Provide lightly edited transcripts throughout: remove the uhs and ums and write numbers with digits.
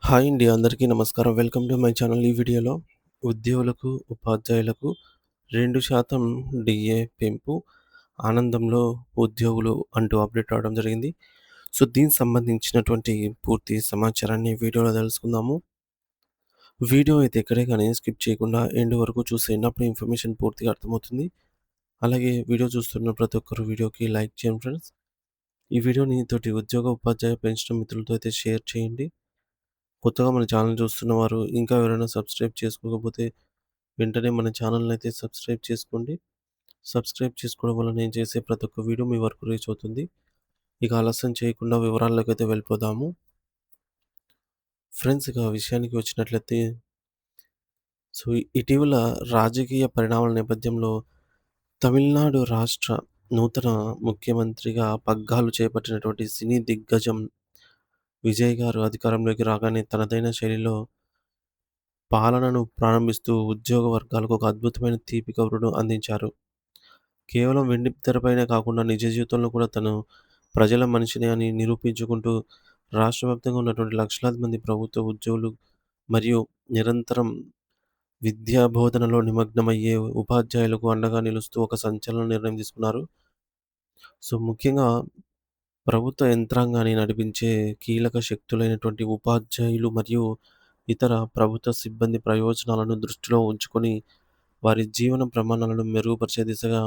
Hi అండి. అందరికీ నమస్కారం. Welcome to my channel. ఈ వీడియోలో ఉద్యోగులకు, ఉపాధ్యాయులకు 2% డీఏ పెంపు ఆనందంలో ఉద్యోగులు అంటూ అప్డేట్ రావడం జరిగింది. సో, దీనికి సంబంధించినటువంటి పూర్తి సమాచారాన్ని వీడియోలో తెలుసుకుందాము. వీడియో అయితే ఎక్కడే గాని స్కిప్ చేయకుండా ఎండ్ వరకు చూసేయండి. అప్పుడు ఇన్ఫర్మేషన్ పూర్తిగా అర్థమవుతుంది. అలాగే వీడియో చూస్తున్న ప్రతి ఒక్కరు వీడియోకి లైక్ చేయండి ఫ్రెండ్స్. ఈ వీడియోని తోటి ఉద్యోగ, ఉపాధ్యాయ, పెన్షన్ మిత్రులతో అయితే షేర్ చేయండి. కొత్తగా మన ఛానల్ చూస్తున్న వారు ఇంకా ఎవరైనా సబ్స్క్రైబ్ చేసుకోకపోతే వెంటనే మన ఛానల్‌ని అయితే సబ్స్క్రైబ్ చేసుకోండి. సబ్స్క్రైబ్ చేసుకోవడం వల్ల నేను చేసే ప్రతి ఒక్క వీడియో మీ వరకు రీచ్ అవుతుంది. ఇక ఆలస్యం చేయకుండా వివరాల్లోకైతే వెళ్ళిపోదాము. ఫ్రెండ్స్, ఇక విషయానికి వచ్చినట్లయితే సో, ఇటీవల రాజకీయ పరిణామాల నేపథ్యంలో తమిళనాడు రాష్ట్ర నూతన ముఖ్యమంత్రిగా పగ్గాలు చేపట్టినటువంటి సినీ దిగ్గజం విజయ్ గారు అధికారంలోకి రాగానే తనదైన శైలిలో పాలనను ప్రారంభిస్తూ ఉద్యోగ వర్గాలకు ఒక అద్భుతమైన తీపి కబురును అందించారు. కేవలం వెండితెరపైనే కాకుండా నిజ జీవితంలో కూడా తను ప్రజల మనిషిని అని నిరూపించుకుంటూ రాష్ట్ర వ్యాప్తంగా ఉన్నటువంటి లక్షలాది మంది ప్రభుత్వ ఉద్యోగులు మరియు నిరంతరం విద్యా బోధనలో నిమగ్నమయ్యే ఉపాధ్యాయులకు అండగా నిలుస్తూ ఒక సంచలన నిర్ణయం తీసుకున్నారు. సో, ముఖ్యంగా ప్రభుత్వ యంత్రాంగాన్ని నడిపించే కీలక శక్తులైనటువంటి ఉపాధ్యాయులు మరియు ఇతర ప్రభుత్వ సిబ్బంది ప్రయోజనాలను దృష్టిలో ఉంచుకొని వారి జీవన ప్రమాణాలను మెరుగుపరిచే దిశగా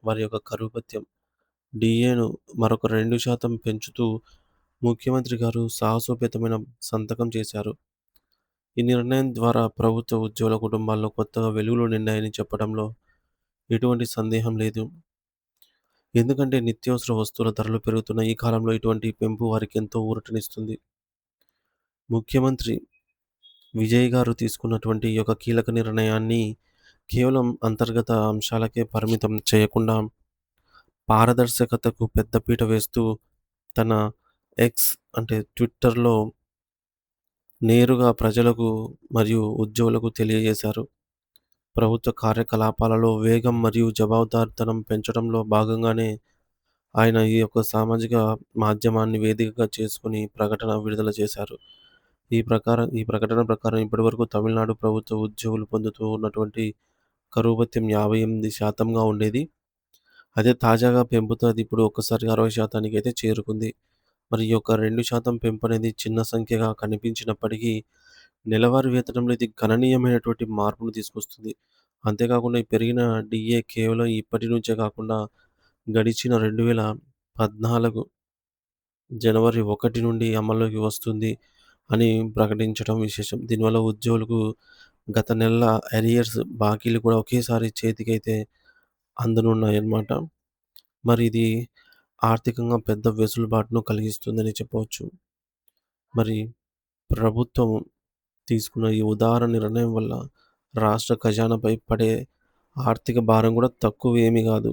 వారి యొక్క కరువు భత్యం డీఏను మరొక 2% పెంచుతూ ముఖ్యమంత్రి గారు సాహసోపేతమైన సంతకం చేశారు. ఈ నిర్ణయం ద్వారా ప్రభుత్వ ఉద్యోగుల కుటుంబాల్లో కొత్తగా వెలుగులు నిండాయని చెప్పడంలో ఎటువంటి సందేహం లేదు. ఎందుకంటే నిత్యావసర వస్తువుల ధరలు పెరుగుతున్న ఈ కాలంలో ఇటువంటి పెంపు వారికి ఎంతో ఊరటనిస్తుంది. ముఖ్యమంత్రి విజయ్ గారు తీసుకున్నటువంటి ఈ యొక్క కీలక నిర్ణయాన్ని కేవలం అంతర్గత అంశాలకే పరిమితం చేయకుండా పారదర్శకతకు పెద్దపీట వేస్తూ తన ఎక్స్ అంటే ట్విట్టర్‌లో నేరుగా ప్రజలకు మరియు ఉద్యోగులకు తెలియజేశారు. ప్రభుత్వ కార్యకలాపాలలో వేగం మరియు జవాబుదారీతనం పెంచడంలో భాగంగానే ఆయన ఈ యొక్క సామాజిక మాధ్యమాన్ని వేదికగా చేసుకొని ప్రకటన విడుదల చేశారు. ఈ ప్రకటన ప్రకారం ఇప్పటివరకు తమిళనాడు ప్రభుత్వ ఉద్యోగులు పొందుతూ ఉన్నటువంటి కరువు భత్యం 58%గా ఉండేది. అదే తాజాగా పెంపుతో అది ఇప్పుడు ఒక్కసారిగా 60% అయితే చేరుకుంది. మరి ఈ యొక్క 2% పెంపనేది చిన్న సంఖ్యగా కనిపించినప్పటికీ, నెలవారీ వేతనంలో ఇది గణనీయమైనటువంటి మార్పును తీసుకొస్తుంది. అంతేకాకుండా ఈ పెరిగిన డీఏ కేవలం ఇప్పటి నుంచే కాకుండా గడిచిన 2014 జనవరి 1 నుండి అమల్లోకి వస్తుంది అని ప్రకటించడం విశేషం. దీనివల్ల ఉద్యోగులకు గత నెలల అరియర్స్ బాకీలు కూడా ఒకేసారి చేతికైతే అందనున్నాయన్నమాట. మరి ఇది ఆర్థికంగా పెద్ద వెసులుబాటును కలిగిస్తుందని చెప్పవచ్చు. మరి ప్రభుత్వం తీసుకున్న ఈ ఉదార నిర్ణయం వల్ల రాష్ట్ర ఖజానాపై పడే ఆర్థిక భారం కూడా తక్కువేమీ కాదు.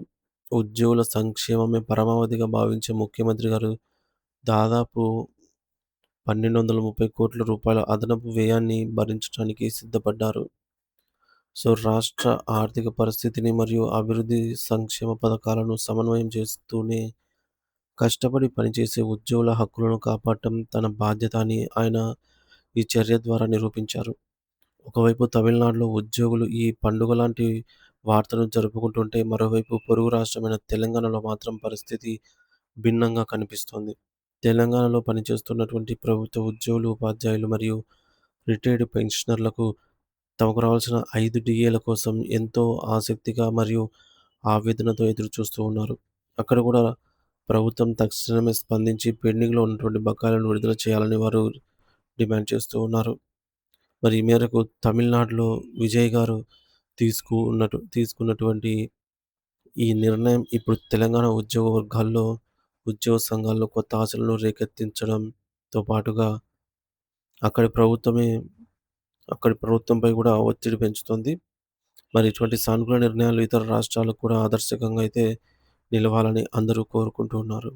ఉద్యోగుల సంక్షేమమే పరమావధిగా భావించే ముఖ్యమంత్రి గారు దాదాపు రూ. 1,230,00,00,000 అదనపు వ్యయాన్ని భరించడానికి సిద్ధపడ్డారు. సో, రాష్ట్ర ఆర్థిక పరిస్థితిని మరియు అభివృద్ధి సంక్షేమ పథకాలను సమన్వయం చేస్తూనే కష్టపడి పనిచేసే ఉద్యోగుల హక్కులను కాపాడటం తన బాధ్యత అని ఆయన ఈ చర్య ద్వారా నిరూపించారు. ఒకవైపు తమిళనాడులో ఉద్యోగులు ఈ పండుగ లాంటి వార్తలను జరుపుకుంటుంటే, మరోవైపు పొరుగు రాష్ట్రమైన తెలంగాణలో మాత్రం పరిస్థితి భిన్నంగా కనిపిస్తోంది. తెలంగాణలో పనిచేస్తున్నటువంటి ప్రభుత్వ ఉద్యోగులు, ఉపాధ్యాయులు మరియు రిటైర్డ్ పెన్షనర్లకు తమకు రావాల్సిన 5 డీఏల కోసం ఎంతో ఆసక్తిగా మరియు ఆవేదనతో ఎదురుచూస్తూ ఉన్నారు. అక్కడ కూడా ప్రభుత్వం తక్షణమే స్పందించి పెండింగ్‌లో ఉన్నటువంటి బకాయిలను విడుదల చేయాలని వారు డిమాండ్ చేస్తూ ఉన్నారు. మరి ఈ మేరకు తమిళనాడులో విజయ్ గారు తీసుకున్నటువంటి ఈ నిర్ణయం ఇప్పుడు తెలంగాణ ఉద్యోగ వర్గాల్లో, ఉద్యోగ సంఘాల్లో కొత్త ఆశలను రేకెత్తించడంతో పాటుగా అక్కడి ప్రభుత్వమే అక్కడి ప్రభుత్వంపై కూడా ఒత్తిడి పెంచుతుంది. మరి ఇటువంటి సానుకూల నిర్ణయాలు ఇతర రాష్ట్రాలకు కూడా ఆదర్శకంగా అయితే నిలవాలని అందరూ కోరుకుంటూ ఉన్నారు.